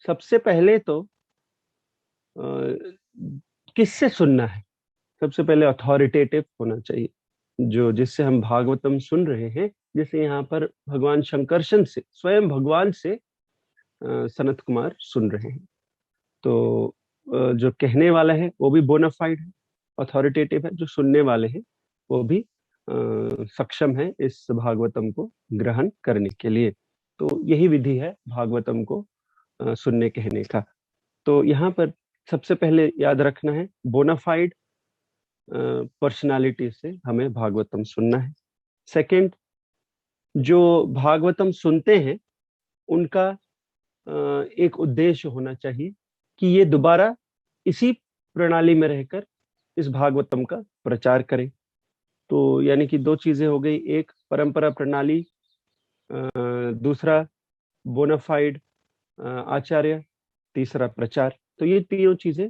सबसे पहले तो अ, किससे सुनना है। सबसे पहले अथॉरिटेटिव होना चाहिए, जो जिससे हम भागवतम सुन रहे हैं। जैसे यहाँ पर भगवान शंकरशन से, स्वयं भगवान से सनत कुमार सुन रहे हैं। तो जो कहने वाला है वो भी बोनाफाइड है, अथॉरिटेटिव है। जो सुनने वाले हैं वो भी सक्षम है इस भागवतम को ग्रहण करने के लिए। तो यही विधि है भागवतम को सुनने कहने का। तो यहाँ पर सबसे पहले याद रखना है, बोनाफाइड पर्सनालिटी से हमें भागवतम सुनना है। सेकंड, जो भागवतम सुनते हैं उनका एक उद्देश्य होना चाहिए कि ये दोबारा इसी प्रणाली में रहकर इस भागवतम का प्रचार करें। तो यानी कि दो चीजें हो गई, एक परंपरा प्रणाली, दूसरा बोनाफाइड आचार्य, तीसरा प्रचार। तो ये तीनों चीजें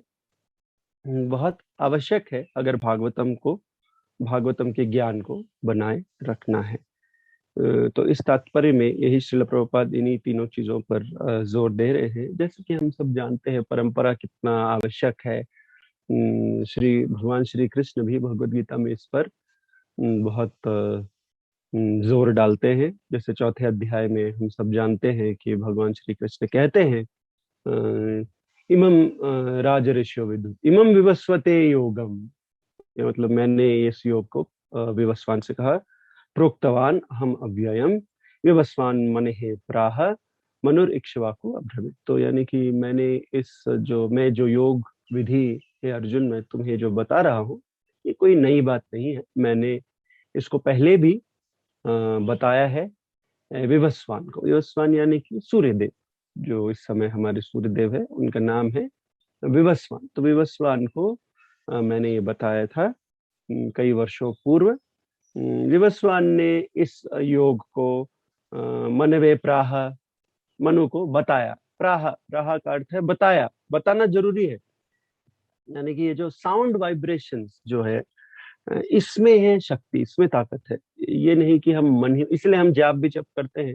बहुत आवश्यक है अगर भागवतम के ज्ञान को बनाए रखना है। तो इस तात्पर्य में यही श्रील प्रभुपाद इन्हीं तीनों चीजों पर जोर दे रहे हैं। जैसे कि हम सब जानते हैं परंपरा कितना आवश्यक है। श्री भगवान श्री कृष्ण भी भगवद गीता में इस पर बहुत जोर डालते हैं। जैसे चौथे अध्याय में हम सब जानते हैं कि भगवान श्री कृष्ण कहते हैं इमं राज ऋषियो विदु इमं विवस्वते योगम। ये मतलब मैंने इस योग को विवस्वान से कहा, प्रोक्तवान हम अव्ययम विवस्वान मने प्राह मनुर इक्ष्वाकु अभ्रमित। तो यानी कि मैंने मैं जो योग विधि है अर्जुन, मैं तुम्हें जो बता रहा हूँ ये कोई नई बात नहीं है। मैंने इसको पहले भी बताया है विवस्वान को। विवस्वान यानी कि सूर्यदेव, जो इस समय हमारे सूर्यदेव है उनका नाम है विवस्वान। तो विवस्वान को मैंने ये बताया था कई वर्षों पूर्व। विवस्वान ने इस योग को मनवे प्राह, मनु को बताया। प्राह, प्राह का अर्थ है बताया, बताना जरूरी है। यानी कि ये जो साउंड वाइब्रेशंस जो है इसमें है शक्ति, इसमें ताकत है। ये नहीं कि हम मन ही, इसलिए हम जाप भी जब करते हैं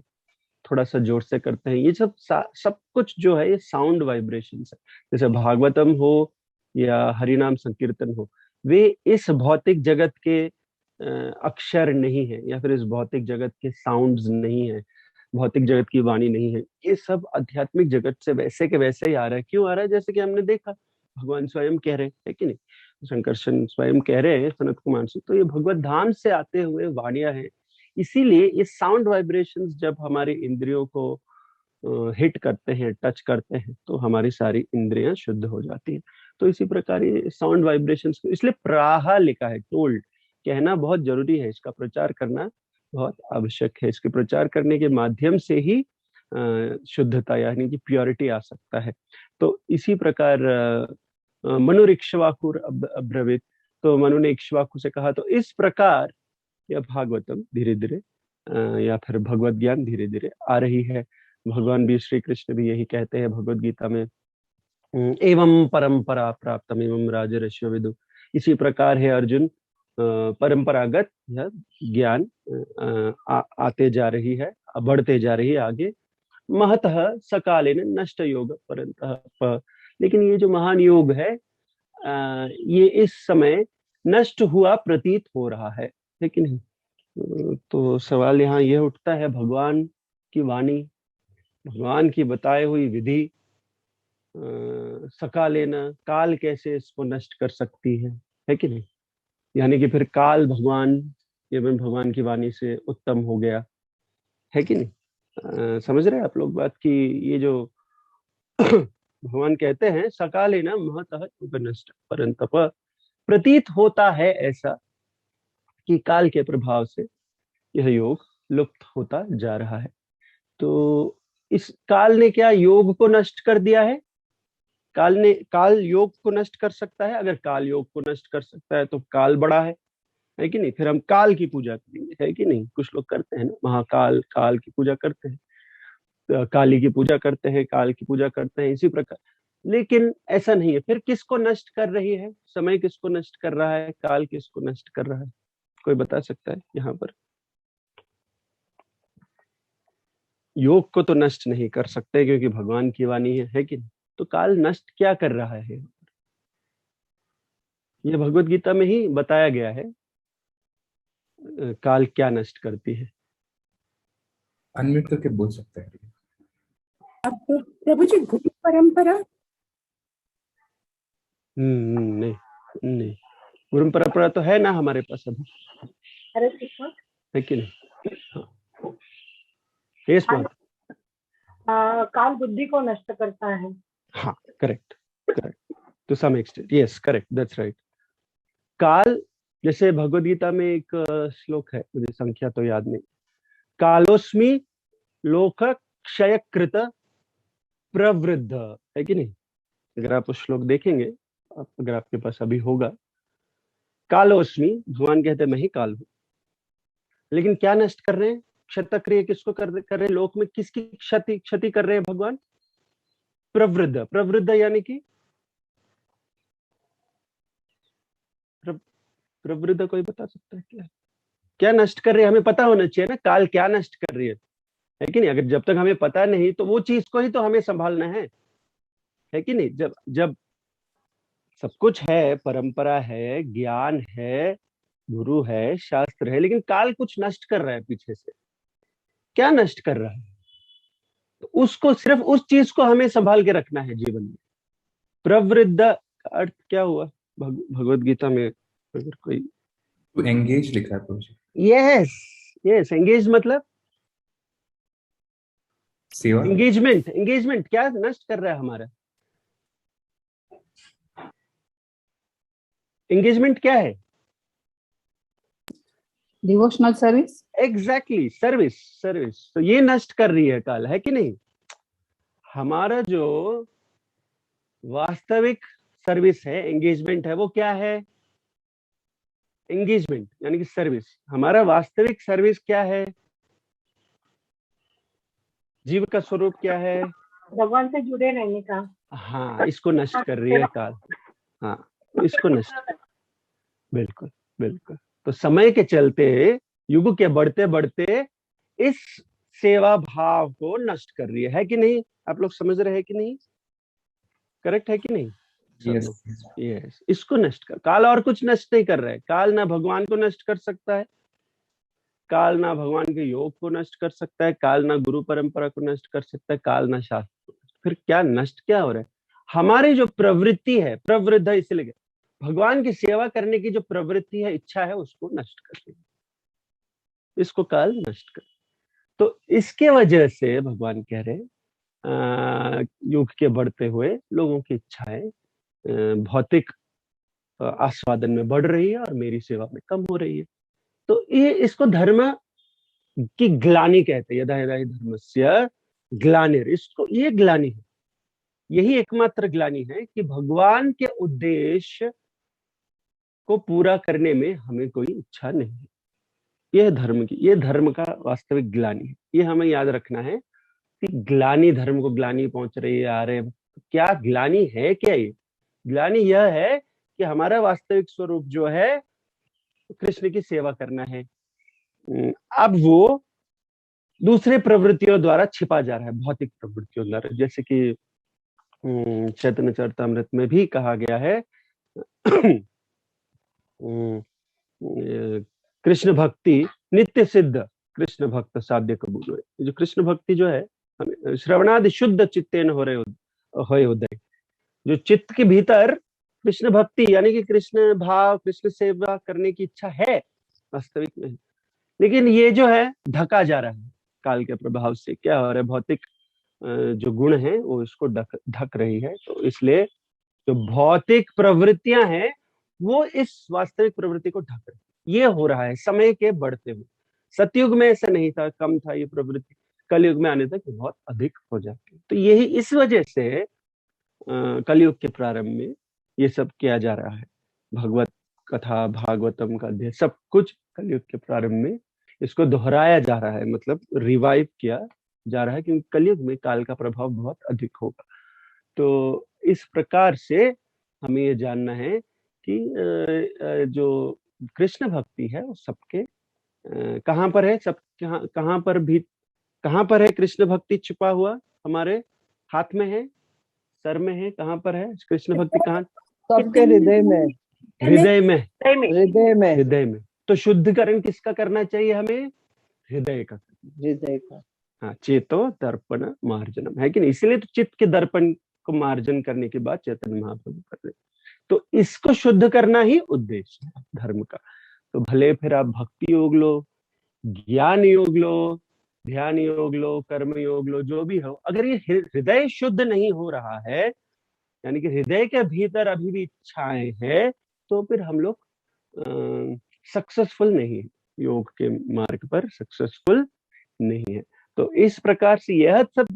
थोड़ा सा जोर से करते हैं। ये सब कुछ जो है ये साउंड वाइब्रेशंस है। जैसे भागवतम हो या हरिनाम संकीर्तन हो, वे इस भौतिक जगत के अक्षर नहीं है, या फिर इस भौतिक जगत के साउंड्स नहीं है, भौतिक जगत की वाणी नहीं है। ये सब आध्यात्मिक जगत से वैसे के वैसे ही आ रहा है। क्यों आ रहा है? जैसे कि हमने देखा भगवान स्वयं कह रहे हैं कि नहीं, शंकरशन स्वयं कह रहे हैं सनत कुमार से, तो ये भगवत धाम से आते हुए वाणियां हैं। इसीलिए ये साउंड वाइब्रेशंस जब हमारी इंद्रियों को हिट करते हैं, टच करते हैं, तो हमारी सारी इंद्रियां शुद्ध हो जाती हैं। तो इसी प्रकार ये साउंड वाइब्रेशंस को इसलिए प्राहा लिखा है, टोल्ड, कहना बहुत जरूरी है। इसका प्रचार करना बहुत आवश्यक है। इसके प्रचार करने के माध्यम से ही शुद्धता यानी कि प्योरिटी आ सकता है। तो इसी प्रकार मनु इक्ष्वाकुर अब्रवीत, तो मनु ने इक्ष्वाकु से कहा। तो इस प्रकार यह भागवतम धीरे धीरे या फिर भगवत ज्ञान धीरे धीरे आ रही है। भगवान भी, श्री कृष्ण भी यही कहते हैं भगवत गीता में, एवं परंपरा प्राप्तम एवं राजर्षियो विदु। इसी प्रकार है अर्जुन, परंपरागत यह ज्ञान आते जा रही है, बढ़ते जा रही है आगे। महतः सकालेन नष्ट योग परंतः, लेकिन ये जो महान योग है ये इस समय नष्ट हुआ प्रतीत हो रहा है कि नहीं? तो सवाल यहाँ यह उठता है, भगवान की वाणी, भगवान की बताई हुई विधि सका लेना, काल कैसे इसको नष्ट कर सकती है कि नहीं? यानी कि फिर काल भगवान एवं भगवान की वाणी से उत्तम हो गया, है कि नहीं? समझ रहे हैं आप लोग बात की? ये जो भगवान कहते हैं सकाले न महतः उपनष्ट परंतप, प्रतीत होता है ऐसा कि काल के प्रभाव से यह योग लुप्त होता जा रहा है। तो इस काल ने क्या योग को नष्ट कर दिया है? काल योग को नष्ट कर सकता है? अगर काल योग को नष्ट कर सकता है तो काल बड़ा है कि नहीं? फिर हम काल की पूजा करेंगे, है कि नहीं? कुछ लोग करते हैं ना, महाकाल, काल की पूजा करते हैं, काली की पूजा करते हैं, काल की पूजा करते हैं, इसी प्रकार। लेकिन ऐसा नहीं है। फिर किसको नष्ट कर रही है? समय किसको नष्ट कर रहा है? काल किसको नष्ट कर रहा है? कोई बता सकता है यहाँ पर? योग को तो नष्ट नहीं कर सकते क्योंकि भगवान की वाणी है कि नहीं? तो काल नष्ट क्या कर रहा है? ये भगवत गीता में ही बताया गया है। काल क्या नष्ट करती है? अनम्यूट करके बोल सकते हैं। अब प्रभु जी गुरु परंपरा नहीं नहीं, गुरु परंपरा तो है ना हमारे पास अभी, अरे है कि नहीं? हाँ। Yes ma'am. काल बुद्धि को नष्ट करता है। हाँ, correct correct, to some extent, yes correct, that's right. काल, जैसे भगवद गीता में एक श्लोक है, मुझे संख्या तो याद नहीं, कालोस्मि लोक क्षयकृत प्रवृद्ध, है कि नहीं? अगर आप उस श्लोक देखेंगे, अगर आपके पास अभी होगा, कालोस्मि, भगवान कहते हैं मैं ही काल हूं, लेकिन क्या नष्ट कर रहे हैं? क्षतक्रिय किसको कर रहे हैं? लोक में किसकी क्षति क्षति कर रहे हैं भगवान? प्रवृद्ध। प्रवृद्ध यानी कि प्रवृद्ध, कोई बता सकता है क्या? क्या नष्ट कर रही है? हमें पता होना चाहिए ना, काल क्या नष्ट कर रही है कि नहीं? अगर जब तक हमें पता नहीं तो वो चीज को ही तो हमें संभालना है कि नहीं? जब जब सब कुछ है, परंपरा है, ज्ञान है, गुरु है, शास्त्र है, लेकिन काल कुछ नष्ट कर रहा है पीछे से। क्या नष्ट कर रहा है? तो उसको, सिर्फ उस चीज को हमें संभाल के रखना है जीवन में। प्रवृद्ध का अर्थ क्या हुआ भगवत गीता में? अगर कोई तो एंगेज लिखा है प्रभु जी। यस यस, एंगेज मतलब सेवा। एंगेजमेंट। एंगेजमेंट क्या नष्ट कर रहा है हमारा? एंगेजमेंट क्या है? Devotional service. Exactly, service. Service तो ये नष्ट कर रही है काल, है कि नहीं? हमारा जो वास्तविक सर्विस है, एंगेजमेंट है, वो क्या है? एंगेजमेंट यानी कि सर्विस। हमारा वास्तविक सर्विस क्या है? जीव का स्वरूप क्या है? भगवान से जुड़े रहने का। हाँ, इसको नष्ट कर रही है काल। हाँ, इसको नष्ट, बिल्कुल बिल्कुल। तो समय के चलते, युग के बढ़ते बढ़ते इस सेवा भाव को नष्ट कर रही है कि नहीं? आप लोग समझ रहे हैं कि नहीं? करेक्ट है कि नहीं सब लोग? यस, इसको नष्ट कर, काल और कुछ नष्ट नहीं कर रहा है। काल ना भगवान को नष्ट कर सकता है, काल ना भगवान के योग को नष्ट कर सकता है, काल ना गुरु परंपरा को नष्ट कर सकता है, काल ना शास्त्र को। फिर क्या नष्ट क्या हो रहा है? हमारी जो प्रवृत्ति है, प्रवृत्त है इसलिए भगवान की सेवा करने की जो प्रवृत्ति है, इच्छा है, उसको नष्ट कर रही है। इसको काल नष्ट कर। तो इसके वजह से भगवान कह रहे हैं, युग के बढ़ते हुए लोगों की इच्छाएं भौतिक आस्वादन में बढ़ रही है और मेरी सेवा में कम हो रही है। तो ये, इसको धर्म की ग्लानि कहते हैं। यदा यदा हि धर्मस्य ग्लानिर्, इसको, ये ग्लानि है, यही एकमात्र ग्लानि है कि भगवान के उद्देश्य को पूरा करने में हमें कोई इच्छा नहीं है। यह धर्म की, ये धर्म का वास्तविक ग्लानि है। ये हमें याद रखना है कि ग्लानि, धर्म को ग्लानि पहुंच रही है, आ रहे, क्या ग्लानि है? क्या ये ग्लानि? यह है कि हमारा वास्तविक स्वरूप जो है कृष्ण की सेवा करना है। अब वो दूसरे प्रवृत्तियों द्वारा छिपा जा रहा है, भौतिक प्रवृत्तियों द्वारा। जैसे कि चैतन्य चरितामृत में भी कहा गया है, कृष्ण भक्ति नित्य सिद्ध, कृष्ण भक्त साध्य कबूल हुए। जो कृष्ण भक्ति जो है, श्रवणादि शुद्ध चित्तेन हो रहे होय उदय, जो चित्त के भीतर कृष्ण भक्ति यानी कि कृष्ण भाव, कृष्ण सेवा करने की इच्छा है वास्तविक में, लेकिन ये जो है ढका जा रहा है काल के प्रभाव से। क्या हो रहा है? भौतिक जो गुण है वो इसको ढक रही है। तो इसलिए जो भौतिक प्रवृत्तियां हैं वो इस वास्तविक प्रवृत्ति को ढक रही। ये हो रहा है समय के बढ़ते हुए। सतयुग में ऐसा नहीं था, कम था ये प्रवृत्ति, कलयुग में आने तक बहुत अधिक हो जाती है। तो यही इस वजह से कलयुग के प्रारंभ में ये सब किया जा रहा है। भगवत कथा, भागवतम का अध्ययन, सब कुछ कलयुग के प्रारंभ में इसको दोहराया जा रहा है, मतलब रिवाइव किया जा रहा है, क्योंकि कलयुग में काल का प्रभाव बहुत अधिक होगा। तो इस प्रकार से हमें ये जानना है कि जो कृष्ण भक्ति है वो सबके कहाँ पर है, सब कहाँ पर भी कहाँ पर है कृष्ण भक्ति छुपा हुआ? हमारे हाथ में है, सर में है, कहाँ पर है कृष्ण भक्ति? कहाँ? सबके हृदय में, हृदय में, हृदय में, हृदय में। तो शुद्धिकरण किसका करना चाहिए हमें? हृदय का। हृदय का। हाँ, चेतो दर्पण मार्जनम, है कि नहीं? इसलिए तो चित्त के दर्पण को मार्जन करने के बाद चैतन्य महाप्रभु कर रहे। तो इसको शुद्ध करना ही उद्देश्य है धर्म का। तो भले फिर आप भक्ति योग लो, ज्ञान योग लो, ध्यान योग लो, कर्म योग लो, जो भी हो, अगर ये हृदय शुद्ध नहीं हो रहा है, यानी कि हृदय के भीतर अभी भी इच्छाएं हैं, तो फिर हम लोग सक्सेसफुल नहीं है, योग के मार्ग पर सक्सेसफुल नहीं है। तो इस प्रकार से यह सब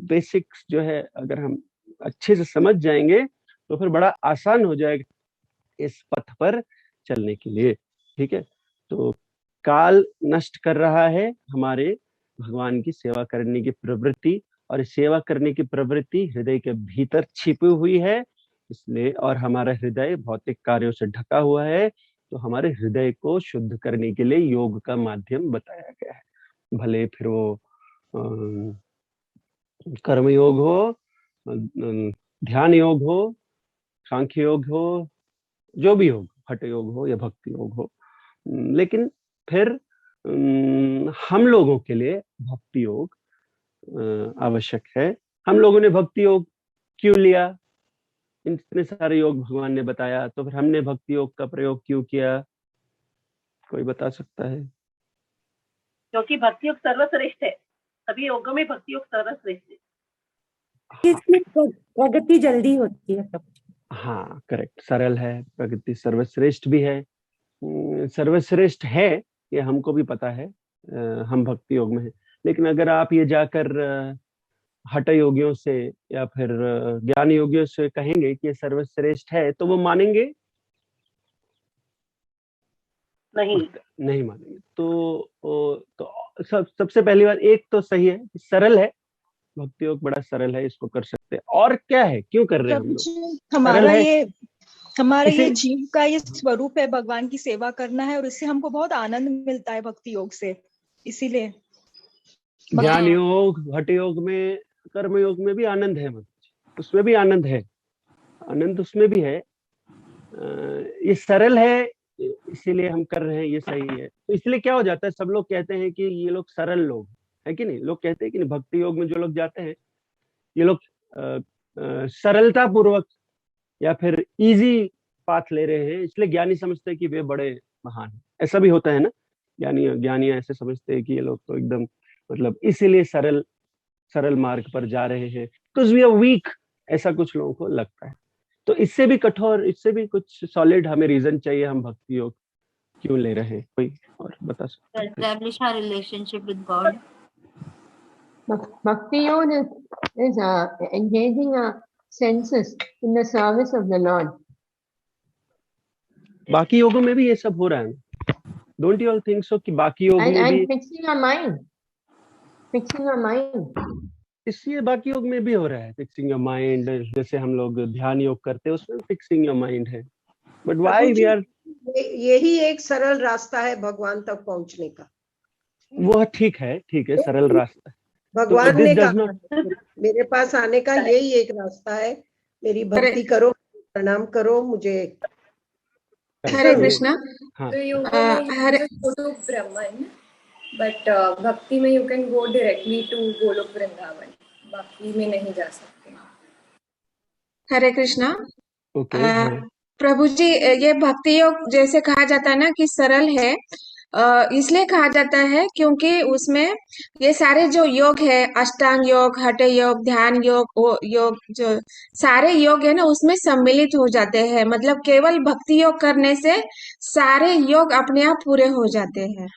बेसिक्स जो है अगर हम अच्छे से समझ जाएंगे तो फिर बड़ा आसान हो जाएगा इस पथ पर चलने के लिए। ठीक है, तो काल नष्ट कर रहा है हमारे भगवान की सेवा करने की प्रवृत्ति, और सेवा करने की प्रवृत्ति हृदय के भीतर छिपी हुई है, इसलिए, और हमारा हृदय भौतिक कार्यों से ढका हुआ है, तो हमारे हृदय को शुद्ध करने के लिए योग का माध्यम बताया गया है। भले फिर वो कर्म योग हो, ध्यान योग हो, सांख्य योग हो, जो भी हो, हठ योग हो या भक्ति योग हो, लेकिन फिर हम लोगों के लिए भक्ति योग आवश्यक है। हम लोगों ने भक्ति योग क्यों लिया? इतने सारे योग भगवान ने बताया, तो फिर हमने भक्ति योग का प्रयोग क्यों किया? कोई बता सकता है? क्योंकि भक्ति योग सर्वश्रेष्ठ है, सभी योगों में भक्ति योग सर्वश्रेष्ठ है। इसकी प्रगति जल्दी होती है सब। हाँ, करेक्ट, सरल है, प्रगति सर्वश्रेष्ठ भी है। सर्वश्रेष्ठ है ये हमको भी पता है, हम भक्ति योग में हैं। लेकिन अगर आप ये जाकर हठ योगियों से या फिर ज्ञान योगियों से कहेंगे कि ये सर्वश्रेष्ठ है, तो वो मानेंगे? नहीं मानेंगे। तो सबसे पहली बात एक तो सही है, सरल है, भक्ति योग बड़ा सरल है, इसको कर सकते हैं। और क्या है, क्यों कर रहे हैं हम लोग? हमारा ये जीव का ये स्वरूप है भगवान की सेवा करना है, और इससे हमको बहुत आनंद मिलता है भक्ति योग से, इसीलिए ज्ञान योग, हठ योग में, कर्म योग में भी आनंद है, उसमें भी आनंद है, आनंद उसमें भी है। ये सरल है, इसीलिए हम कर रहे हैं, ये सही है। तो इसलिए क्या हो जाता है, सब लोग कहते हैं कि ये लोग सरल लोग है कि नहीं? लोग कहते हैं कि नहीं, भक्ति योग में जो लोग जाते हैं ये लोग सरलता पूर्वक या फिर इजी पाथ ले रहे हैं, इसलिए ज्ञानी समझते हैं कि वे बड़े महान हैं। ऐसा भी होता है ना, ज्ञानी ऐसे समझते हैं कि ये लोग तो एकदम, मतलब इसीलिए सरल मार्ग पर जा रहे हैं, बिकॉज़ वी आर वीक, ऐसा कुछ लोगों को लगता है। तो इससे भी कठोर, इससे भी कुछ सॉलिड हमें रीजन चाहिए, हम भक्ति योग क्यों ले रहे हैं? कोई और बता सकता है? Establish our relationship with God. Bhakti yoga is engaging our senses in the service of the Lord. बाकी योगों में भी ये सब हो रहा है, don't you all think so? कि बाकी योग में भी fixing your mind. इसलिए बाकी योग में भी हो रहा है फिक्सिंग योर माइंड, जैसे हम लोग ध्यान योग करते हैं उसमें फिक्सिंग योर माइंड है। बट व्हाई वी आर, यही एक सरल रास्ता है भगवान तक पहुंचने का। वो ठीक है सरल रास्ता। भगवान ने कहा मेरे पास आने का यही एक रास्ता है, मेरी भक्ति करो, प्रणाम करो मुझे। हरे कृष्णा। हाँ, हरे टू ब्रह्मन, बट भक्ति में you can go directly to Goloka Vrindavan, बाकी में नहीं जा सकते। हरे कृष्णा। प्रभु जी, ये भक्ति योग जैसे कहा जाता है ना कि सरल है, इसलिए कहा जाता है क्योंकि उसमें ये सारे जो योग है, अष्टांग योग, हठ योग, ध्यान योग, जो सारे योग है ना उसमें सम्मिलित हो जाते हैं। मतलब केवल भक्ति योग करने से सारे योग अपने आप पूरे हो जाते हैं।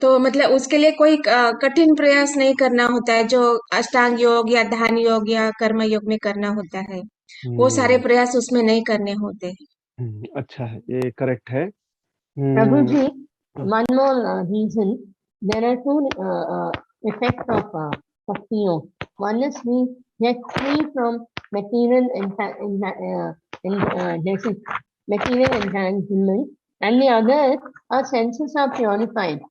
तो मतलब उसके लिए कोई कठिन प्रयास नहीं करना होता है, जो अष्टांग योग या ध्यान योग या कर्म योग में करना होता है, वो सारे प्रयास उसमें नहीं करने होते। अच्छा है, ये करेक्ट है। प्रभु जी, one more reason, there are two effects of bhakti yoga. One is we get free from material entanglement, and the other, our senses are purified.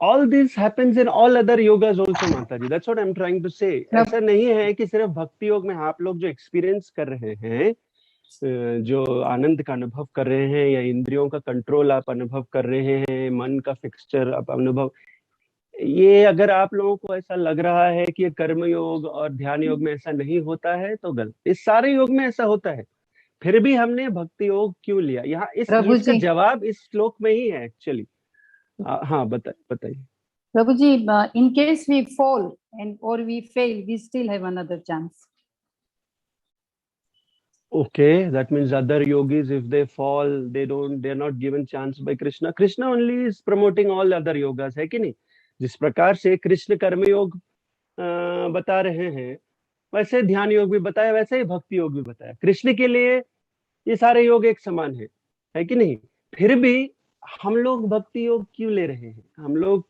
all this happens in all other yogas also, माता जी. That's what I'm trying to say. ऐसा नहीं है कि सिर्फ भक्ति योग में आप लोग जो एक्सपीरियंस कर रहे हैं, जो आनंद का अनुभव कर रहे हैं, या इंद्रियों का कंट्रोल आप अनुभव कर रहे हैं, मन का फिक्सचर आप अनुभव, ये अगर आप लोगों को ऐसा लग रहा है कि ये कर्म योग और ध्यान योग में ऐसा नहीं होता है तो गलत. इस सारे योग में ऐसा होता है. फिर भी हमने भक्ति योग क्यों लिया? यहाँ इसका जवाब इस श्लोक में ही है एक्चुअली. हाँ, बताइए प्रभु जी. in case we fall and or we fail, we still have another chance. Okay, that means other yogis, if they fall, they're not given chance by Krishna. Krishna only is promoting all other yogas, है कि नहीं? जिस प्रकार से कृष्ण कर्म योग बता रहे हैं, वैसे ध्यान योग भी बताया, वैसे ही भक्ति योग भी बताया. कृष्ण के लिए ये सारे योग एक समान है कि नहीं? फिर भी हम लोग भक्ति योग क्यों ले रहे हैं? हम लोग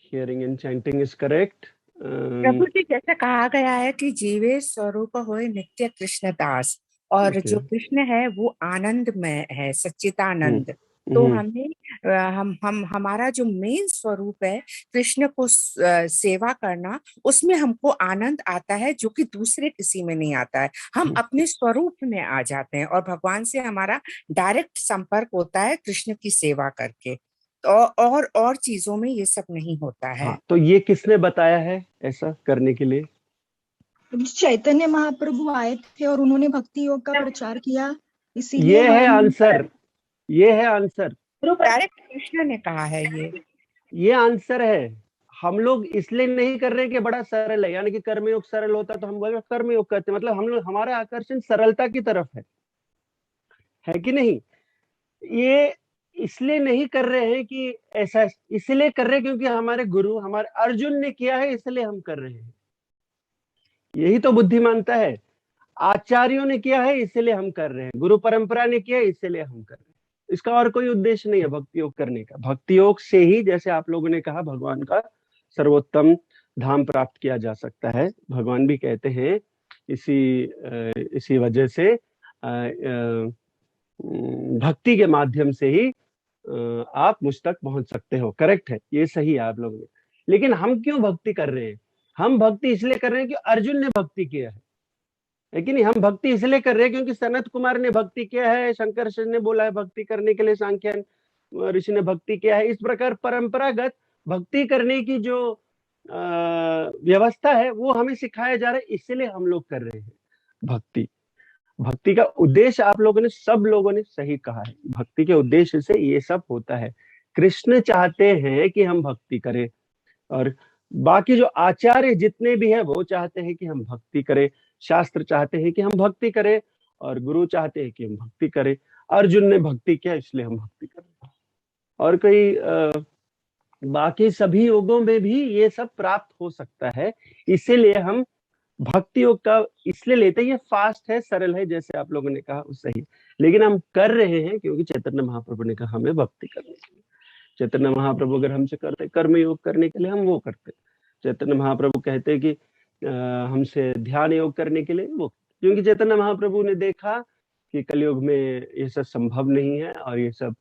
Hearing and chanting is correct. प्रभु जी, जैसा कहा गया है कि जीवे स्वरूप होए नित्य कृष्ण दास, और जो कृष्ण है वो आनंद में है, सच्चिदानंद. तो हमें हमारा जो मेन स्वरूप है कृष्ण को सेवा करना, उसमें हमको आनंद आता है जो कि दूसरे किसी में नहीं आता है. हम अपने स्वरूप में आ जाते हैं और भगवान से हमारा डायरेक्ट संपर्क होता है कृष्ण की सेवा करके. और चीजों में ये सब नहीं होता है. हाँ, तो ये किसने बताया है ऐसा करने के लिए? चैतन्य महाप्रभु आए थे और उन्होंने भक्ति योग का प्रचार किया, इसीलिए ये है आंसर. डायरेक्ट कृष्ण ने कहा है. ये आंसर है. हम लोग इसलिए नहीं कर रहे कि बड़ा सरल है, यानी कि कर्मयोग सरल होता तो हम बोले कर्मयोग करते. मतलब हम लोग, हमारा आकर्षण सरलता की तरफ है कि नहीं? ये इसलिए नहीं कर रहे हैं कि ऐसा, इसलिए कर रहे हैं क्योंकि हमारे गुरु, हमारे अर्जुन ने किया है, इसलिए हम कर रहे हैं. यही तो बुद्धिमानता है. आचार्यों ने किया है इसलिए हम कर रहे हैं, गुरु परंपरा ने किया है इसलिए हम कर रहे हैं. इसका और कोई उद्देश्य नहीं है भक्ति योग करने का. भक्ति योग से ही, जैसे आप लोगों ने कहा, भगवान का सर्वोत्तम धाम प्राप्त किया जा सकता है. भगवान भी कहते हैं इसी वजह से भक्ति के माध्यम से ही आप मुझ तक पहुंच सकते हो. करेक्ट है, ये सही है आप लोगों ने. लेकिन हम क्यों भक्ति कर रहे हैं? हम भक्ति इसलिए कर रहे हैं कि अर्जुन ने भक्ति किया है कि नहीं? हम भक्ति इसलिए कर रहे हैं क्योंकि सनत कुमार ने भक्ति किया है, शंकर ने बोला है भक्ति करने के लिए, सांख्य ऋषि ने भक्ति किया है. इस प्रकार परंपरागत भक्ति करने की जो व्यवस्था है वो हमें सिखाया जा रहा है, इसलिए हम लोग कर रहे हैं भक्ति का उद्देश्य. आप लोगों ने, सब लोगों ने सही कहा है. भक्ति के उद्देश्य से ये सब होता है. कृष्ण चाहते हैं कि हम भक्ति करें, और बाकी जो आचार्य जितने भी हैं वो चाहते हैं कि हम भक्ति करें. शास्त्र चाहते हैं कि हम भक्ति करें, और गुरु चाहते हैं कि हम भक्ति करें. अर्जुन ने भक्ति किया इसलिए हम भक्ति करें. और कोई बाकी सभी योगों में भी ये सब प्राप्त हो सकता है, इसीलिए हम भक्ति योग का इसलिए लेते हैं. ये फास्ट है, सरल है, जैसे आप लोगों ने कहा वो सही है. लेकिन हम कर रहे हैं क्योंकि चैतन्य महाप्रभु ने कहा हमें भक्ति करने के लिए. चैतन्य महाप्रभु अगर हमसे करते कर्म योग करने के लिए, हम वो करते. चैतन्य महाप्रभु कहते कि हमसे ध्यान योग करने के लिए, वो, क्योंकि चैतन्य महाप्रभु ने देखा कि कलयुग में ये सब संभव नहीं है और ये सब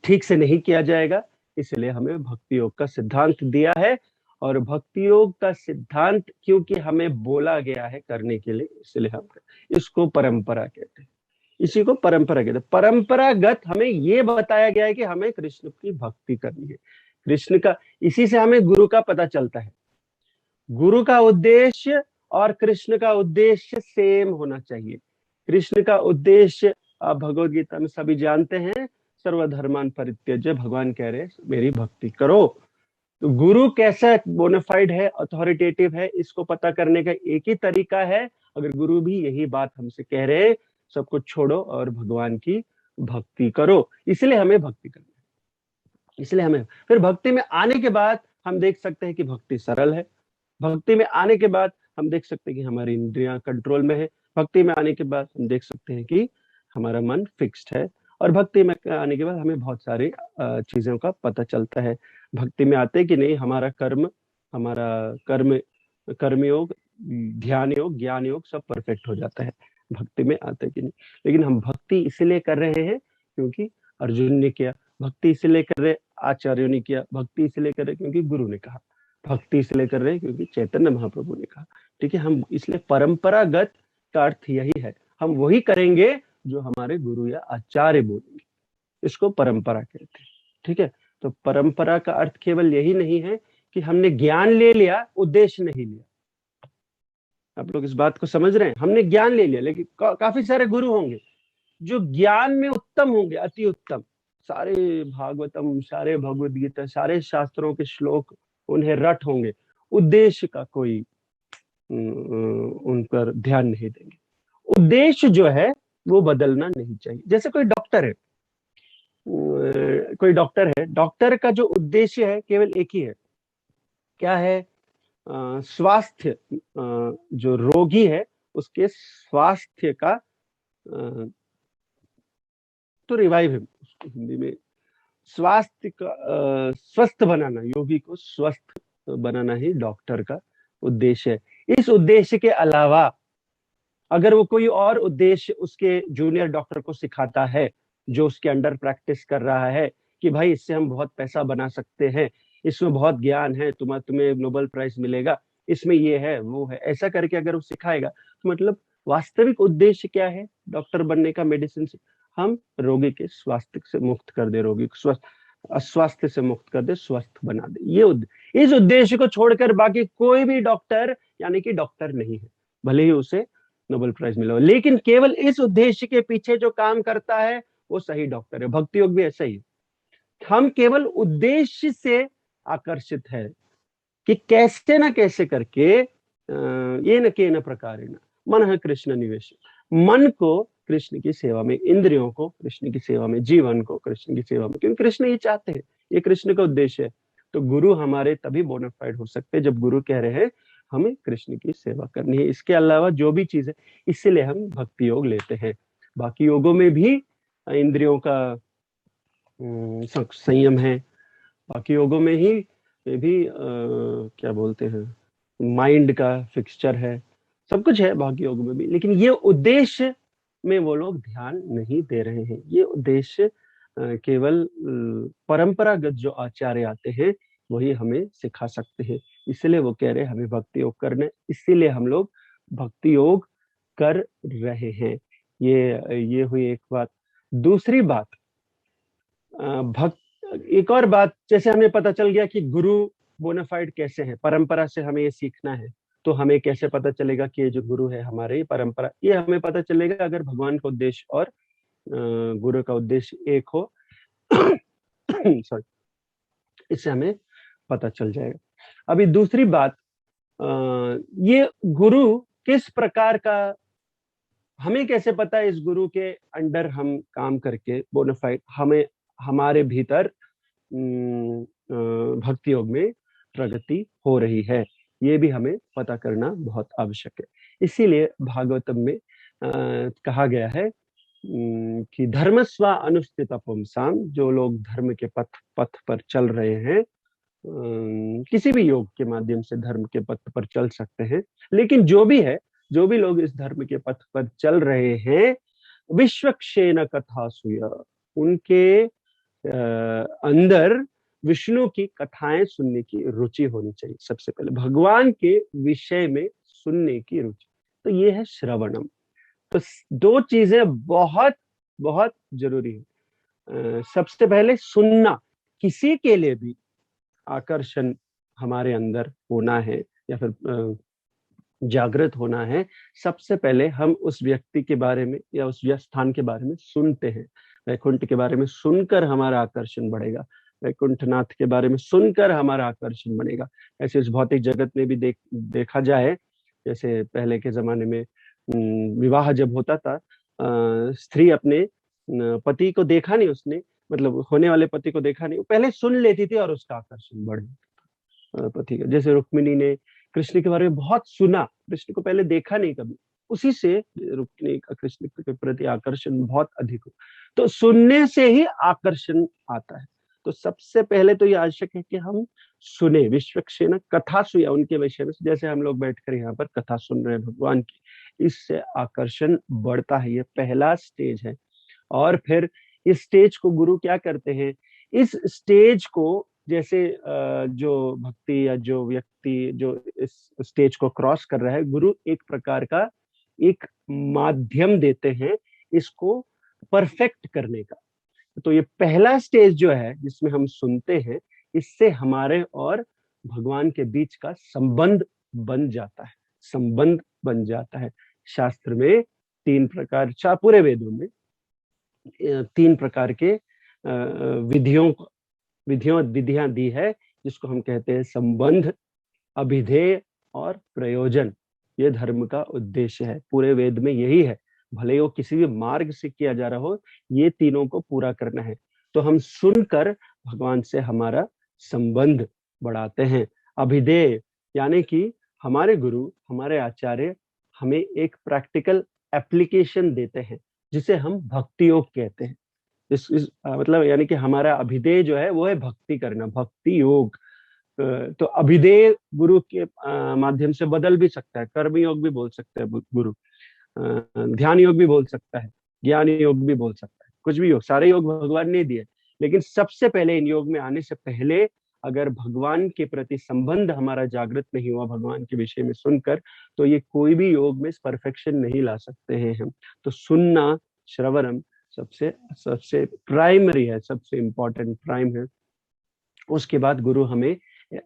ठीक से नहीं किया जाएगा, इसलिए हमें भक्ति योग का सिद्धांत दिया है. और भक्ति योग का सिद्धांत क्योंकि हमें बोला गया है करने के लिए, इसलिए हम इसको परंपरा कहते हैं. इसी को परंपरा कहते हैं. परंपरागत हमें ये बताया गया है कि हमें कृष्ण की भक्ति करनी है. कृष्ण का, इसी से हमें गुरु का पता चलता है. गुरु का उद्देश्य और कृष्ण का उद्देश्य सेम होना चाहिए. कृष्ण का उद्देश्य आप भगवद गीता में सभी जानते हैं, सर्वधर्मान परित्यज्य. भगवान कह रहे हैं मेरी भक्ति करो. तो गुरु कैसा बोनाफाइड है, अथॉरिटेटिव है, इसको पता करने का एक ही तरीका है. अगर गुरु भी यही बात हमसे कह रहे हैं, सब कुछ छोड़ो और भगवान की भक्ति करो, इसलिए हमें भक्ति करनी है. इसलिए हमें फिर भक्ति में आने के बाद हम देख सकते हैं कि भक्ति सरल है. भक्ति में आने के बाद हम देख सकते हैं कि हमारी इंद्रियां कंट्रोल में है. भक्ति में आने के बाद हम देख सकते हैं कि हमारा मन फिक्स्ड है. और भक्ति में आने के बाद हमें बहुत सारी चीजों का पता चलता है. भक्ति में आते कि नहीं, हमारा कर्मयोग, ध्यान योग, ज्ञान योग सब परफेक्ट हो जाता है भक्ति में आते कि नहीं. लेकिन हम भक्ति इसलिए कर रहे हैं क्योंकि अर्जुन ने किया, भक्ति इसलिए कर रहे आचार्यों ने किया, भक्ति इसलिए कर रहे क्योंकि गुरु ने कहा, भक्ति इसलिए कर रहे क्योंकि चैतन्य महाप्रभु ने कहा। ठीक है, हम इसलिए परंपरागत का अर्थ यही है, हम वही करेंगे जो हमारे गुरु या आचार्य बोलेंगे, इसको परंपरा कहते हैं। ठीक है, तो परंपरा का अर्थ केवल यही नहीं है कि हमने ज्ञान ले लिया, उद्देश्य नहीं लिया। आप लोग इस बात को समझ रहे हैं, हमने ज्ञान ले लिया, लेकिन काफी सारे गुरु होंगे जो ज्ञान में उत्तम होंगे, अति उत्तम, सारे भागवतम, सारे भगवद गीता, सारे शास्त्रों के श्लोक उन्हें रट होंगे, उद्देश्य का कोई उन पर ध्यान नहीं देंगे। उद्देश्य जो है वो बदलना नहीं चाहिए। जैसे कोई डॉक्टर है, डॉक्टर का जो उद्देश्य है केवल एक ही है, क्या है? स्वास्थ्य, जो रोगी है उसके स्वास्थ्य का, तो रिवाइव है उसको हिंदी में, स्वास्थ्य का स्वस्थ बनाना, योगी को स्वस्थ बनाना ही डॉक्टर का उद्देश्य है। इस उद्देश्य के अलावा अगर वो कोई और उद्देश्य उसके जूनियर डॉक्टर को सिखाता है, जो उसके अंडर प्रैक्टिस कर रहा है कि भाई इससे हम बहुत पैसा बना सकते हैं, इसमें बहुत ज्ञान है, तुम्हें नोबेल प्राइज मिलेगा, इसमें ये है वो है, ऐसा करके अगर वो सिखाएगा तो मतलब वास्तविक उद्देश्य क्या है डॉक्टर बनने का, मेडिसिन से हम रोगी के स्वास्थ्य से मुक्त कर दे, रोगी को अस्वास्थ्य से मुक्त कर दे, स्वस्थ बना दे। ये इस उद्देश्य को छोड़कर बाकी कोई भी डॉक्टर यानी कि डॉक्टर नहीं है, भले ही उसे नोबेल प्राइज मिला हो, लेकिन केवल इस उद्देश्य के पीछे जो काम करता है वो सही डॉक्टर है। भक्ति योग भी ऐसा ही है, हम केवल उद्देश्य से आकर्षित है कि कैसे ना कैसे करके ये न के न प्रकार मन कृष्ण निवेश, मन को कृष्ण की सेवा में, इंद्रियों को कृष्ण की सेवा में, जीवन को कृष्ण की सेवा में, क्योंकि कृष्ण ये चाहते हैं, ये कृष्ण का उद्देश्य है। तो गुरु हमारे तभी बोनाफाइड हो सकते हैं जब गुरु कह रहे हैं हमें कृष्ण की सेवा करनी है। इसके अलावा जो भी चीज है, इसीलिए हम भक्ति योग लेते हैं। बाकी योगों में भी इंद्रियों का संयम है, बाकी योगों में ही भी क्या बोलते हैं, माइंड का फिक्सचर है, सब कुछ है बाकी योगों में भी, लेकिन ये उद्देश्य में वो लोग ध्यान नहीं दे रहे हैं। ये उद्देश्य केवल परंपरागत जो आचार्य आते हैं वही हमें सिखा सकते हैं, इसलिए वो कह रहे हैं हमें भक्ति योग करना, इसीलिए हम लोग भक्ति योग कर रहे हैं। ये हुई एक बात। दूसरी बात, एक और बात, जैसे हमें पता चल गया कि गुरु बोनाफाइड कैसे है, परंपरा से हमें ये सीखना है, तो हमें कैसे पता चलेगा कि ये जो गुरु है हमारे परंपरा, ये हमें पता चलेगा अगर भगवान का उद्देश्य और गुरु का उद्देश्य एक हो सॉरी, इससे हमें पता चल जाएगा। अभी दूसरी बात, ये गुरु किस प्रकार का, हमें कैसे पता है इस गुरु के अंडर हम काम करके बोनाफाइड हमें हमारे भीतर भक्ति योग में प्रगति हो रही है, ये भी हमें पता करना बहुत आवश्यक है। इसीलिए भागवतम में कहा गया है कि धर्मस्व अनुष्ठित पुंसाम, जो लोग धर्म के पथ पर चल रहे हैं, किसी भी योग के माध्यम से धर्म के पथ पर चल सकते हैं, लेकिन जो भी लोग इस धर्म के पथ पर चल रहे हैं, विश्वक्षेण कथा सुया, उनके अंदर विष्णु की कथाएं सुनने की रुचि होनी चाहिए। सबसे पहले भगवान के विषय में सुनने की रुचि, तो ये है श्रवणम। तो दो चीजें बहुत बहुत जरूरी है। सबसे पहले सुनना, किसी के लिए भी आकर्षण हमारे अंदर होना है या फिर जागृत होना है, सबसे पहले हम उस व्यक्ति के बारे में या उस स्थान के बारे में सुनते हैं। वैकुंठ के बारे में सुनकर हमारा आकर्षण बढ़ेगा, वैकुंठनाथ के बारे में सुनकर हमारा आकर्षण बनेगा। ऐसे इस भौतिक जगत में भी देखा जाए, जैसे पहले के जमाने में विवाह जब होता था, स्त्री अपने पति को देखा नहीं, उसने मतलब होने वाले पति को देखा नहीं, वो पहले सुन लेती थी और उसका आकर्षण बढ़ जाता पति का। जैसे रुक्मिणी ने कृष्ण के बारे में बहुत सुना, कृष्ण को पहले देखा नहीं कभी, उसी से रुक्मिणी का कृष्ण के प्रति आकर्षण बहुत अधिक हो। तो सुनने से ही आकर्षण आता है। तो सबसे पहले तो ये आवश्यक है कि हम सुने, विश्वक्षेण कथा सुया, उनके विषय में, जैसे हम लोग बैठकर यहाँ पर कथा सुन रहे हैं भगवान की, इससे आकर्षण बढ़ता है, ये पहला स्टेज है। और फिर इस स्टेज को गुरु क्या करते हैं, इस स्टेज को जैसे जो भक्ति या जो व्यक्ति जो इस स्टेज को क्रॉस कर रहा है, गुरु एक प्रकार का एक माध्यम देते हैं इसको परफेक्ट करने का। तो ये पहला स्टेज जो है जिसमें हम सुनते हैं, इससे हमारे और भगवान के बीच का संबंध बन जाता है, संबंध बन जाता है। शास्त्र में तीन प्रकार, पूरे वेदों में तीन प्रकार के विधियां दी है, जिसको हम कहते हैं संबंध, अभिधेय और प्रयोजन। ये धर्म का उद्देश्य है, पूरे वेद में यही है। भले वो किसी भी मार्ग से किया जा रहा हो, ये तीनों को पूरा करना है। तो हम सुनकर भगवान से हमारा संबंध बढ़ाते हैं। अभिधेय यानी कि हमारे गुरु, हमारे आचार्य हमें एक प्रैक्टिकल एप्लीकेशन देते हैं, जिसे हम भक्ति योग कहते हैं। इस मतलब यानी कि हमारा अभिधेय जो है वो है भक्ति करना, भक्ति योग। तो अभिधेय गुरु के माध्यम से बदल भी सकता है, कर्म योग भी बोल सकते हैं गुरु, ध्यान योग भी बोल सकता है, ज्ञान योग भी बोल सकता है, कुछ भी योग, सारे योग भगवान ने दिए। लेकिन सबसे पहले इन योग में आने से पहले अगर भगवान के प्रति संबंध हमारा जागृत नहीं हुआ भगवान के विषय में सुनकर, तो ये कोई भी योग में परफेक्शन नहीं ला सकते हैं हम। तो सुनना, श्रवणम सबसे प्राइमरी है, सबसे इम्पोर्टेंट प्राइम है। उसके बाद गुरु हमें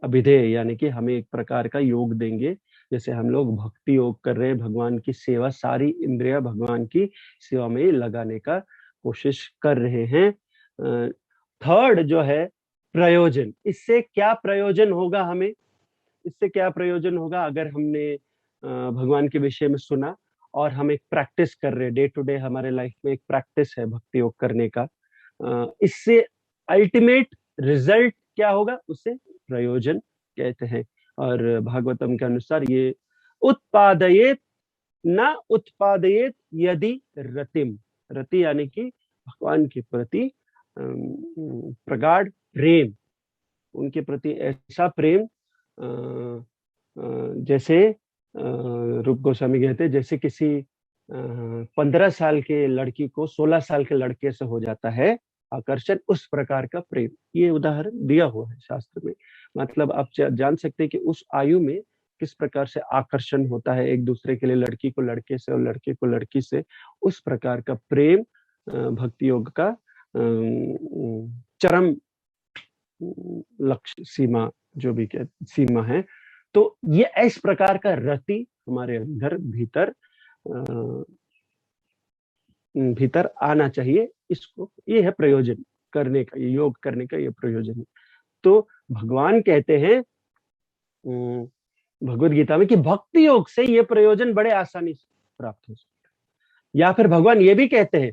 अभिधेय यानी कि हमें एक प्रकार का योग देंगे। जैसे हम लोग भक्ति योग कर रहे हैं, भगवान की सेवा, सारी इंद्रिया भगवान की सेवा में लगाने का कोशिश कर रहे हैं। थर्ड जो है प्रयोजन, इससे क्या प्रयोजन होगा हमें, इससे क्या प्रयोजन होगा अगर हमने भगवान के विषय में सुना और हम एक प्रैक्टिस कर रहे हैं, डे टू डे हमारे लाइफ में एक प्रैक्टिस है भक्ति योग करने का। इससे अल्टीमेट रिजल्ट क्या होगा, उसे प्रयोजन कहते हैं। और भागवतम के अनुसार ये उत्पादयेत न उत्पादयेत यदि रतिम, रति यानी कि भगवान के प्रति प्रगाढ़ प्रेम, उनके प्रति ऐसा प्रेम जैसे रूप गोस्वामी कहते हैं, जैसे किसी 15 साल के लड़की को 16 साल के लड़के से हो जाता है आकर्षण, उस प्रकार का प्रेम। ये उदाहरण दिया हुआ है शास्त्र में। मतलब आप जान सकते हैं कि उस आयु में किस प्रकार से आकर्षण होता है एक दूसरे के लिए, लड़की को लड़के से और लड़के को लड़की से। उस प्रकार का प्रेम भक्ति योग का चरम लक्ष्य, सीमा जो भी सीमा है। तो ये इस प्रकार का रति हमारे अंदर भीतर आना चाहिए। इसको, ये है प्रयोजन करने का, ये योग करने का ये प्रयोजन है। तो भगवान कहते हैं भगवद गीता में कि भक्ति योग से ये प्रयोजन बड़े आसानी से प्राप्त हो सकता है। या फिर भगवान ये भी कहते हैं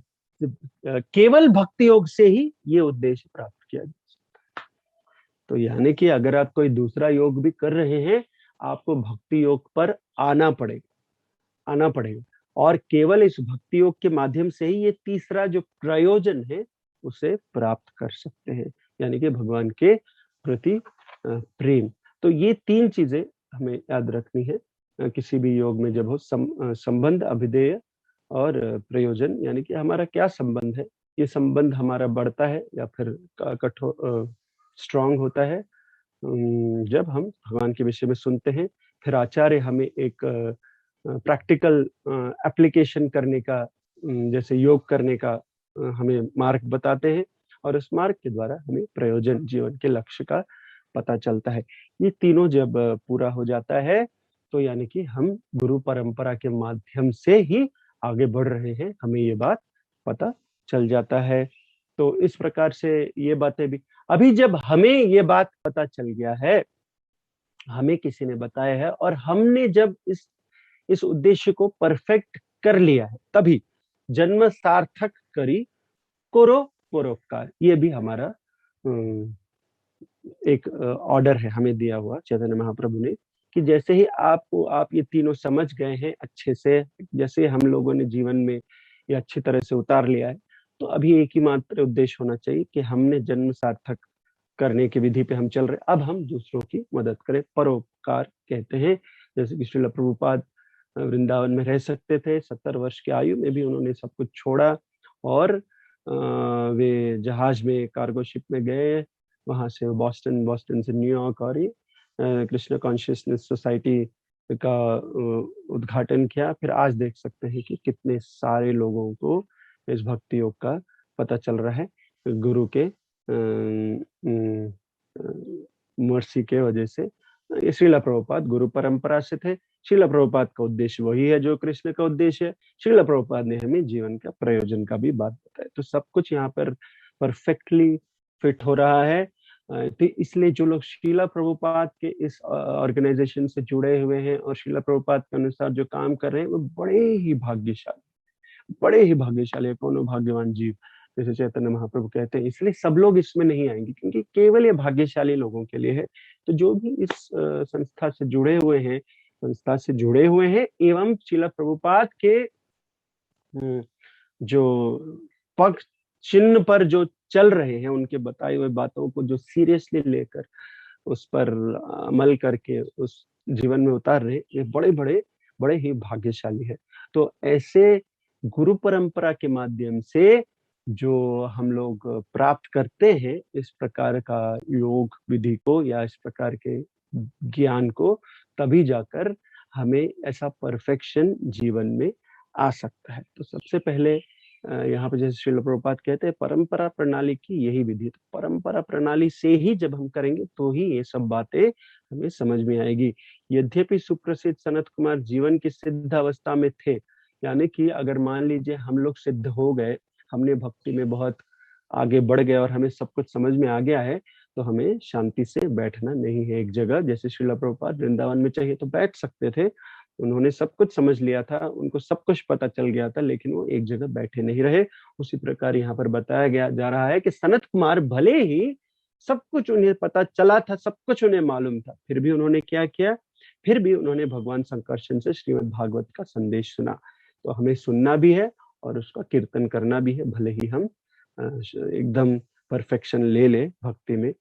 केवल भक्ति योग से ही ये उद्देश्य प्राप्त किया जा सकता है। तो यानी कि अगर आप कोई दूसरा योग भी कर रहे हैं, आपको भक्ति योग पर आना पड़ेगा और केवल इस भक्ति योग के माध्यम से ही ये तीसरा जो प्रयोजन है उसे प्राप्त कर सकते हैं, यानी कि भगवान के प्रति प्रेम। तो ये तीन चीजें हमें याद रखनी है किसी भी योग में जब हो, संबंध, अभिधेय और प्रयोजन, यानी कि हमारा क्या संबंध है, ये संबंध हमारा बढ़ता है या फिर कठोर स्ट्रांग होता है जब हम भगवान के विषय में सुनते हैं। फिर आचार्य हमें एक प्रैक्टिकल एप्लीकेशन करने का, जैसे योग करने का हमें मार्ग बताते हैं और उस मार्ग के द्वारा हमें प्रयोजन, जीवन के लक्ष्य का पता चलता है। ये तीनों जब पूरा हो जाता है तो यानी कि हम गुरु परंपरा के माध्यम से ही आगे बढ़ रहे हैं, हमें ये बात पता चल जाता है। तो इस प्रकार से ये बातें भी, अभी जब हमें ये बात पता चल गया है, हमें किसी ने बताया है और हमने जब इस उद्देश्य को परफेक्ट कर लिया है, तभी जन्म सार्थक करी करो परोपकार, ये भी हमारा एक ऑर्डर है हमें दिया हुआ चैतन्य महाप्रभु ने, कि जैसे ही आप ये तीनों समझ गए हैं अच्छे से, जैसे हम लोगों ने जीवन में ये अच्छी तरह से उतार लिया है, तो अभी एक ही मात्र उद्देश्य होना चाहिए कि हमने जन्म सार्थक करने की विधि पे हम चल रहे, अब हम दूसरों की मदद करें। परोपकार कहते हैं, जैसे कि श्रील प्रभुपाद वृंदावन में रह सकते थे, 70 वर्ष की आयु में भी उन्होंने सब कुछ छोड़ा और वे जहाज में, कार्गो शिप में गए, वहां से बॉस्टन से न्यूयॉर्क और कृष्ण कॉन्शियसनेस सोसाइटी का उद्घाटन किया। फिर आज देख सकते हैं कि कितने सारे लोगों को इस भक्ति योग का पता चल रहा है गुरु के मर्सी के वजह से। ये श्रीला प्रभुपाद गुरु परंपरा से थे। श्रीला प्रभुपाद का उद्देश्य वही है जो कृष्ण का उद्देश्य है। श्रीला प्रभुपाद ने हमें जीवन का प्रयोजन का भी बात बताया। तो सब कुछ यहाँ पर परफेक्टली फिट हो रहा है। तो इसलिए जो लोग श्रीला प्रभुपाद के इस ऑर्गेनाइजेशन से जुड़े हुए हैं और श्रीला प्रभुपाद के अनुसार जो काम कर रहे हैं, वो बड़े ही भाग्यशाली है। कौन भाग्यवान जीव, जैसे चैतन्य महाप्रभु कहते हैं। इसलिए सब लोग इसमें नहीं आएंगे, क्योंकि केवल ये भाग्यशाली लोगों के लिए है। तो जो भी इस संस्था से जुड़े हुए हैं एवं श्रीला प्रभुपाद के जो पग चिन्ह पर जो चल रहे हैं, उनके बताए हुए बातों को जो सीरियसली लेकर उस पर अमल करके उस जीवन में उतार रहे हैं, ये बड़े ही भाग्यशाली है। तो ऐसे गुरु परंपरा के माध्यम से जो हम लोग प्राप्त करते हैं इस प्रकार का योग विधि को या इस प्रकार के ज्ञान को, तभी जाकर हमें ऐसा परफेक्शन जीवन में आ सकता है। तो सबसे पहले यहाँ पर जैसे श्रील प्रभुपाद कहते हैं, परंपरा प्रणाली की यही विधि। तो परंपरा प्रणाली से ही जब हम करेंगे तो ही ये सब बातें हमें समझ में आएगी। यद्यपि सुप्रसिद्ध सनत कुमार जीवन की सिद्ध अवस्था में थे, यानी कि अगर मान लीजिए हम लोग सिद्ध हो गए, हमने भक्ति में बहुत आगे बढ़ गए और हमें सब कुछ समझ में आ गया है, तो हमें शांति से बैठना नहीं है एक जगह। जैसे श्रील प्रभुपाद वृंदावन में चाहिए तो बैठ सकते थे, उन्होंने सब कुछ समझ लिया था, उनको सब कुछ पता चल गया था, लेकिन वो एक जगह बैठे नहीं रहे। उसी प्रकार यहाँ पर बताया जा रहा है कि सनत कुमार भले ही सब कुछ उन्हें पता चला था, सब कुछ उन्हें मालूम था, फिर भी उन्होंने क्या किया, फिर भी उन्होंने भगवान शंकरशन से श्रीमद् भागवत का संदेश सुना। तो हमें सुनना भी है और उसका कीर्तन करना भी है, भले ही हम एकदम परफेक्शन ले ले भक्ति में।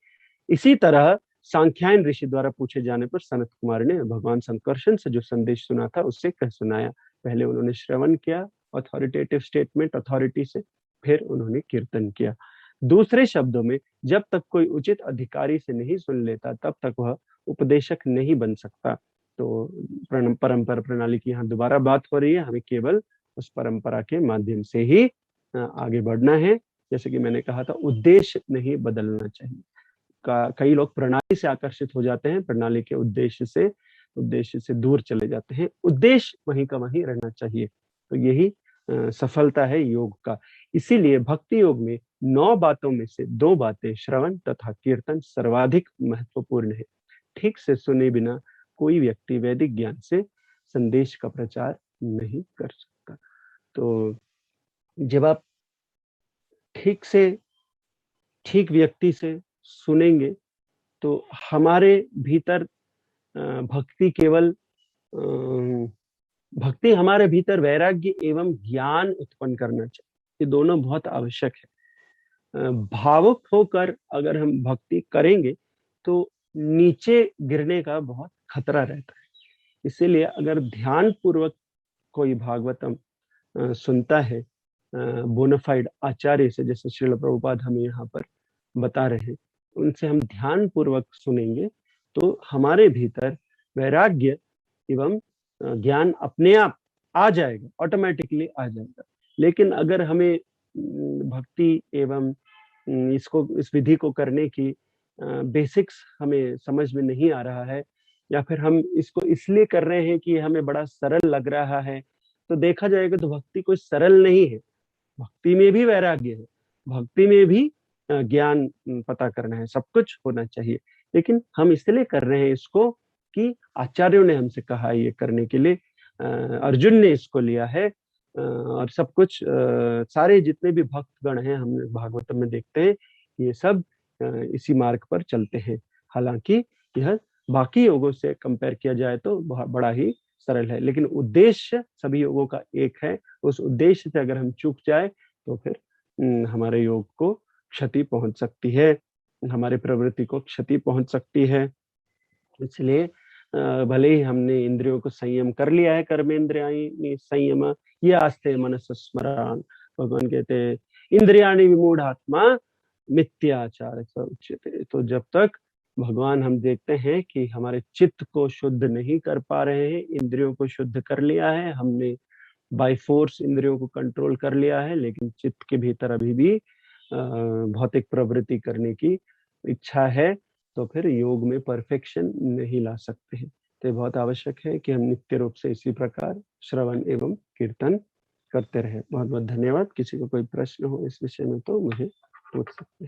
इसी तरह सांख्यायन ऋषि द्वारा पूछे जाने पर सनत कुमार ने भगवान शंकरशन से जो संदेश सुना था उससे कह सुनाया। पहले उन्होंने श्रवण किया अथॉरिटेटिव स्टेटमेंट अथॉरिटी से, फिर उन्होंने कीर्तन किया। दूसरे शब्दों में, जब तक कोई उचित अधिकारी से नहीं सुन लेता तब तक वह उपदेशक नहीं बन सकता। तो परंपरा प्रणाली की यहाँ दोबारा बात हो रही है। हमें केवल उस परंपरा के माध्यम से ही आगे बढ़ना है। जैसे कि मैंने कहा था, उद्देश्य नहीं बदलना चाहिए। कई लोग प्रणाली से आकर्षित हो जाते हैं, प्रणाली के उद्देश्य से दूर चले जाते हैं। उद्देश्य वहीं का वहीं रहना चाहिए। तो यही सफलता है योग का। इसीलिए भक्ति योग में 9 बातों में से 2 बातें श्रवण तथा कीर्तन सर्वाधिक महत्वपूर्ण है। ठीक से सुने बिना कोई व्यक्ति वैदिक ज्ञान से संदेश का प्रचार नहीं कर सकता। तो जब आप ठीक व्यक्ति से सुनेंगे तो हमारे भीतर भक्ति हमारे भीतर वैराग्य एवं ज्ञान उत्पन्न करना चाहिए। ये दोनों बहुत आवश्यक है। भावुक होकर अगर हम भक्ति करेंगे तो नीचे गिरने का बहुत खतरा रहता है। इसीलिए अगर ध्यान पूर्वक कोई भागवतम सुनता है बोनाफाइड आचार्य से, जैसे श्रील प्रभुपाद हमें यहाँ पर बता रहे हैं, उनसे हम ध्यान पूर्वक सुनेंगे तो हमारे भीतर वैराग्य एवं ज्ञान अपने आप आ जाएगा, ऑटोमेटिकली आ जाएगा। लेकिन अगर हमें भक्ति एवं इस विधि को करने की बेसिक्स हमें समझ में नहीं आ रहा है, या फिर हम इसको इसलिए कर रहे हैं कि हमें बड़ा सरल लग रहा है, तो देखा जाएगा तो भक्ति कोई सरल नहीं है। भक्ति में भी वैराग्य है, भक्ति में भी ज्ञान पता करना है, सब कुछ होना चाहिए। लेकिन हम इसलिए कर रहे हैं इसको कि आचार्यों ने हमसे कहा ये करने के लिए, अर्जुन ने इसको लिया है, और सब कुछ सारे जितने भी भक्तगण हैं हम भागवतम में देखते हैं, ये सब इसी मार्ग पर चलते हैं। हालांकि यह बाकी योगों से कंपेयर किया जाए तो बड़ा ही सरल है, लेकिन उद्देश्य सभी योगों का एक है। उस उद्देश्य से अगर हम चूक जाए तो फिर हमारे योग को क्षति पहुंच सकती है, हमारे प्रवृत्ति को क्षति पहुंच सकती है। इसलिए भले ही हमने इंद्रियों को संयम कर लिया है, कर्मेंद्रियाणि संयम ये आस्ते मनस स्मरण, भगवान कहते हैं इंद्रियाणि विमूढ़ात्मा मिथ्याचार स उच्यते। तो जब तक भगवान हम देखते हैं कि हमारे चित्त को शुद्ध नहीं कर पा रहे हैं, इंद्रियों को शुद्ध कर लिया है हमने, बाय फोर्स इंद्रियों को कंट्रोल कर लिया है, लेकिन चित्त के भीतर अभी भी भौतिक प्रवृत्ति करने की इच्छा है, तो फिर योग में परफेक्शन नहीं ला सकते हैं। तो बहुत आवश्यक है कि हम नित्य रूप से इसी प्रकार श्रवण एवं कीर्तन करते रहे। बहुत बहुत धन्यवाद। किसी को कोई प्रश्न हो इस विषय में तो मुझे पूछ सकते हैं।